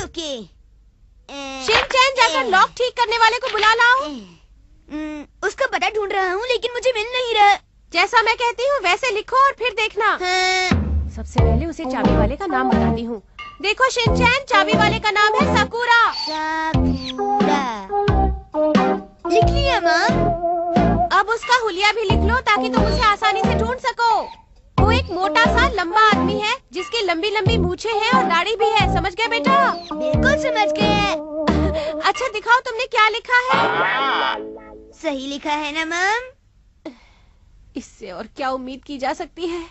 Okay. Shinchan, जाकर lock ठीक करने वाले को बुला लाओ। उसका पता ढूंढ रहा हूँ लेकिन मुझे मिल नहीं रहा। जैसा मैं कहती हूँ वैसे लिखो और फिर देखना। हाँ। सबसे पहले उसे चाबी वाले का नाम बताती हूँ। देखो शिनचैन, चाबी वाले का नाम है साकुरा। साकुरा। लिख लिया माँ। अब उसका हुलिया भी लिख लो ताकि तुम उसे आसानी से ढूंढ सको। वो एक मोटा सा लंबा आदमी है जिसकी लंबी लंबी मूछें हैं और दाढ़ी भी है। समझ गए बेटा? बिल्कुल समझ गए। अच्छा दिखाओ तुमने क्या लिखा है। सही लिखा है ना मैम? इससे और क्या उम्मीद की जा सकती है।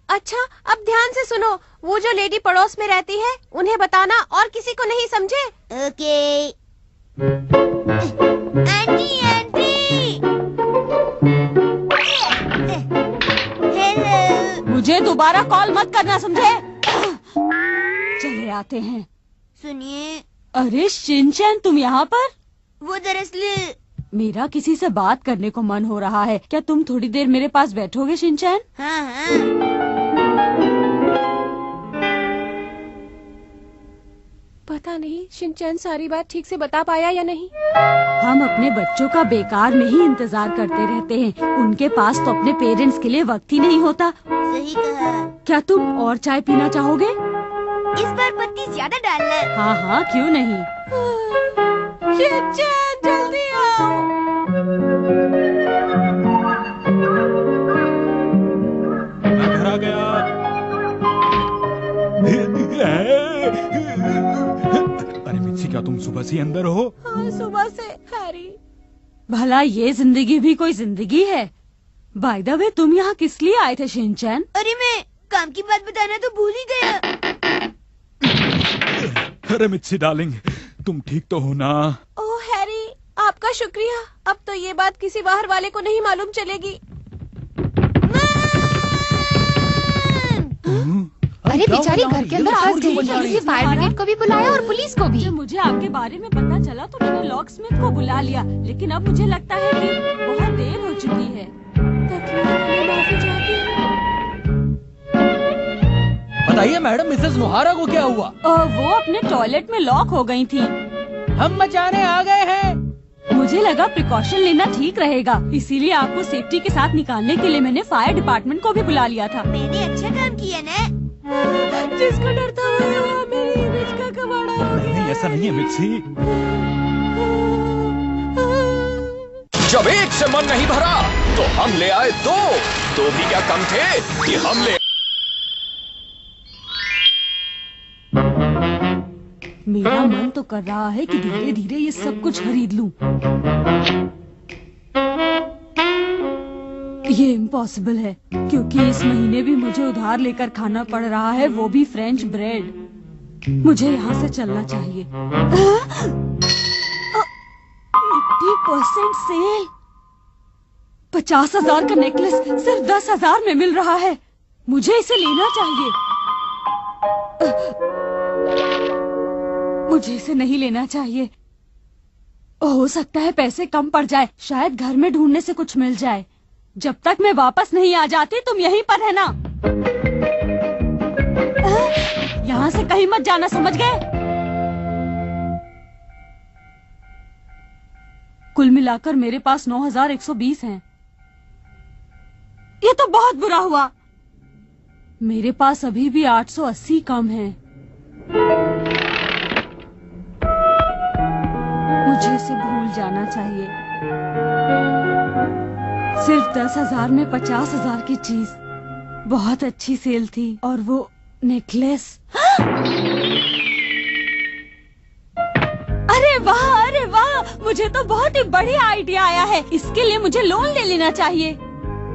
अच्छा अब ध्यान से सुनो, वो जो लेडी पड़ोस में रहती है उन्हें बताना और किसी को नहीं, समझे? ओके। Aunty aunty. हेलो। मुझे दोबारा कॉल मत करना, समझे? चले आते हैं। सुनिए। अरे शिनचैन, तुम यहाँ पर? वो दरअसल मेरा किसी से बात करने को मन हो रहा है। क्या तुम थोड़ी देर मेरे पास बैठोगे शिनचैन? हाँ हाँ। पता नहीं शिनचैन सारी बात ठीक से बता पाया या नहीं। हम अपने बच्चों का बेकार में ही इंतजार करते रहते हैं। उनके पास तो अपने पेरेंट्स के लिए वक्त ही नहीं होता। सही कहा। क्या तुम और चाय पीना चाहोगे? इस बार पत्ती ज्यादा डालना। हाँ हाँ, क्यों नहीं। शिनचैन जल्दी आओ। मैं घर आ गया। अरे मिर्ची, क्या तुम सुबह से अंदर हो? हाँ सुबह से। हैरी, भला ये जिंदगी भी कोई जिंदगी है? बाय द वे, तुम यहाँ किस लिए आए थे शिनचैन? अरे मैं काम की बात बताना तो भूल ही गया। अरे मिर्ची डार्लिंग, तुम ठीक तो हो ना? ओह हैरी, आपका शुक्रिया। अब तो ये बात किसी बाहर वाले को नहीं मालूम चलेगी। अरे बेचारी घर के अंदर फंस गई। इसलिए फायर ब्रिगेड को भी बुलाया और पुलिस को भी। जब मुझे आपके बारे में पता चला तो मैंने लॉक स्मिथ को बुला लिया, लेकिन अब मुझे लगता है कि बहुत देर हो चुकी है। माफी चाहती हूँ। बताइए मैडम, मिसेस मोहारा को क्या हुआ? वो अपने टॉयलेट में लॉक हो गई थी। हम बचाने आ गए हैं। मुझे लगा प्रिकॉशन लेना ठीक रहेगा, इसीलिए आपको सेफ्टी के साथ निकालने के लिए मैंने फायर डिपार्टमेंट को भी बुला लिया था। मैंने अच्छा काम किया ना? जिसको डरता हुआ मेरी इमेज का कबाड़ा हो गया। नहीं, ऐसा नहीं है मिर्ची। जब एक से मन नहीं भरा तो हम ले आए दो भी क्या कम थे कि हम ले। मेरा मन तो कर रहा है कि धीरे धीरे ये सब कुछ खरीद लूं। ये इम्पॉसिबल है क्योंकि इस महीने भी मुझे उधार लेकर खाना पड़ रहा है, वो भी फ्रेंच ब्रेड। मुझे यहाँ से चलना चाहिए। 80% सेल। 50,000 का नेकलेस सिर्फ 10,000 में मिल रहा है। मुझे इसे लेना चाहिए। मुझे इसे नहीं लेना चाहिए। हो सकता है पैसे कम पड़ जाए, शायद घर में ढूंढने से कुछ मिल जाए। जब तक मैं वापस नहीं आ जाती तुम यहीं पर रहना। यहाँ से कहीं मत जाना, समझ गए? कुल मिलाकर मेरे पास 9,120 हैं। ये तो बहुत बुरा हुआ। मेरे पास अभी भी 880 कम हैं। मुझे इसे भूल जाना चाहिए। सिर्फ 10,000 में 50,000 की चीज। बहुत अच्छी सेल थी। और वो नेकलेस। अरे वाह, अरे वाह, मुझे तो बहुत ही बढ़िया आइडिया आया है। इसके लिए मुझे लोन ले लेना चाहिए।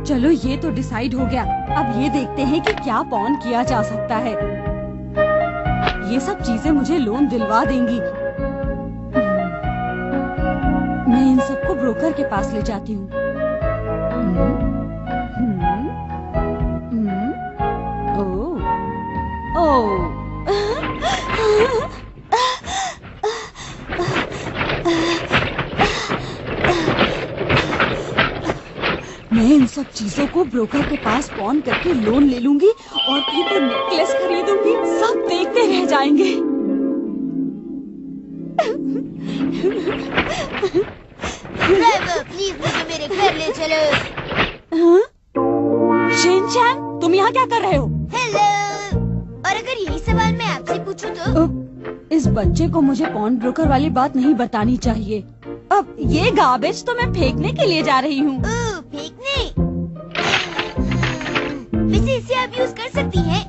चलो ये तो डिसाइड हो गया। अब ये देखते हैं कि क्या पॉन किया जा सकता है। ये सब चीजें मुझे लोन दिलवा देंगी। मैं इन सबको ब्रोकर के पास ले जाती हूँ। मैं इन सब चीजों को ब्रोकर के पास पॉन करके लोन ले लूंगी और फिर वो नेकलेस खरीदूंगी। सब देखते रह जाएंगे। ड्राइवर प्लीज मुझे मेरे घर ले चलो। हाँ? शिनचैन, तुम यहाँ क्या कर रहे हो? हेलो। और अगर यही सवाल मैं आपसे पूछूं तो? इस बच्चे को मुझे पॉन ब्रोकर वाली बात नहीं बतानी चाहिए। अब ये गार्बेज तो मैं फेंकने के लिए जा रही हूँ। फेंकने? वैसे इसे आप यूज कर सकती हैं।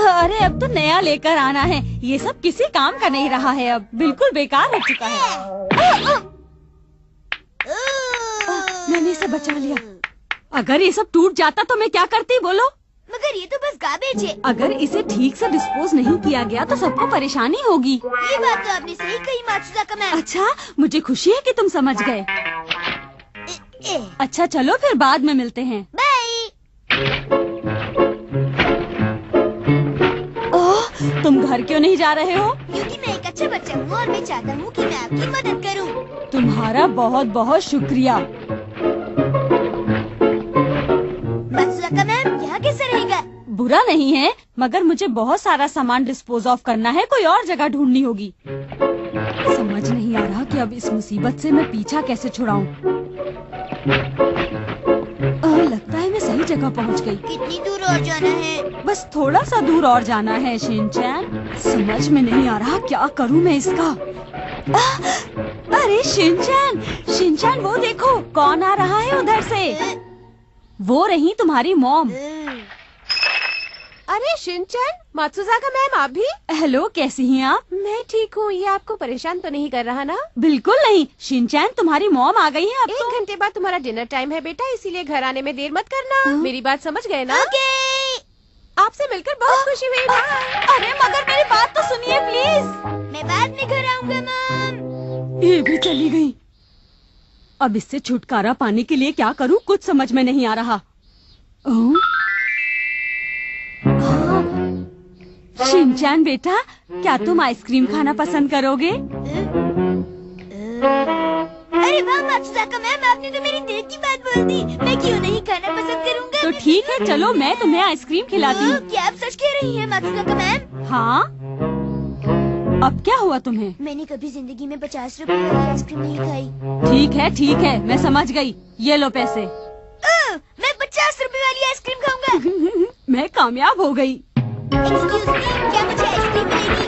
अरे अब तो नया लेकर आना है, ये सब किसी काम का नहीं रहा है, अब बिल्कुल बेकार हो चुका है। मैंने इसे बचा लिया। अगर ये सब टूट जाता तो मैं क्या करती बोलो? मगर ये तो बस गार्बेज है। अगर इसे ठीक से डिस्पोज नहीं किया गया तो सबको परेशानी होगी। ये बात तो आपने सही कही मात्सुजाका मैम। अच्छा, मुझे खुशी है कि तुम समझ गए। अच्छा चलो फिर बाद में मिलते हैं। बाय। ओह, तुम घर क्यों नहीं जा रहे हो? क्योंकि मैं एक अच्छा बच्चा हूँ और मैं चाहता हूँ कि मैं आपकी मदद करूँ। तुम्हारा बहुत बहुत शुक्रिया। मात्सुजाका मैम, यहाँ कैसा रहेगा? बुरा नहीं है, मगर मुझे बहुत सारा सामान डिस्पोज ऑफ करना है, कोई और जगह ढूंढनी होगी। समझ नहीं आ रहा कि अब इस मुसीबत से मैं पीछा कैसे छुड़ाऊं। लगता है मैं सही जगह पहुंच गई। कितनी दूर और जाना है? बस थोड़ा सा दूर और जाना है शिनचैन। समझ में नहीं आ रहा क्या करूं मैं इसका। अरे शिनचैन, शिनचैन वो देखो कौन आ रहा है उधर से। वो रही तुम्हारी मॉम। अरे शिनचैन, मात्सुजाका मैम आप भी? हेलो, कैसी हैं आप? मैं ठीक हूँ। ये आपको परेशान तो नहीं कर रहा ना? बिल्कुल नहीं। शिनचैन, तुम्हारी मॉम आ गई है अब तो। 1 घंटे बाद तुम्हारा डिनर टाइम है बेटा, इसीलिए घर आने में देर मत करना। मेरी बात समझ गए ना? ओके। आपसे मिलकर बहुत खुशी हुई। अरे मगर मेरी बात तो सुनिए प्लीज। मैं बाद में घर आऊंगा मॉम। ये भी चली गई। अब इससे छुटकारा पाने के लिए क्या करूं, कुछ समझ में नहीं आ रहा। शिनचैन बेटा, क्या तुम आइसक्रीम खाना पसंद करोगे? अरे वाह मात्सुजाका मैम, आपने तो मेरी दिल की बात बोल दी। मैं क्यों नहीं खाना पसंद करूंगा। तो ठीक है, चलो मैं तुम्हें आइसक्रीम खिलाती हूँ। क्या आप सच कह रही हैं मात्सुजाका मैम? हाँ, अब क्या हुआ तुम्हें? मैंने कभी जिंदगी में 50 रुपए वाली आइसक्रीम नहीं खाई। ठीक है, मैं समझ गई। ये लो पैसे। मैं 50 रुपए वाली आइसक्रीम खाऊंगा। मैं कामयाब हो गई। एक्सक्यूज मी, क्या मुझे आइसक्रीम मिलेगी?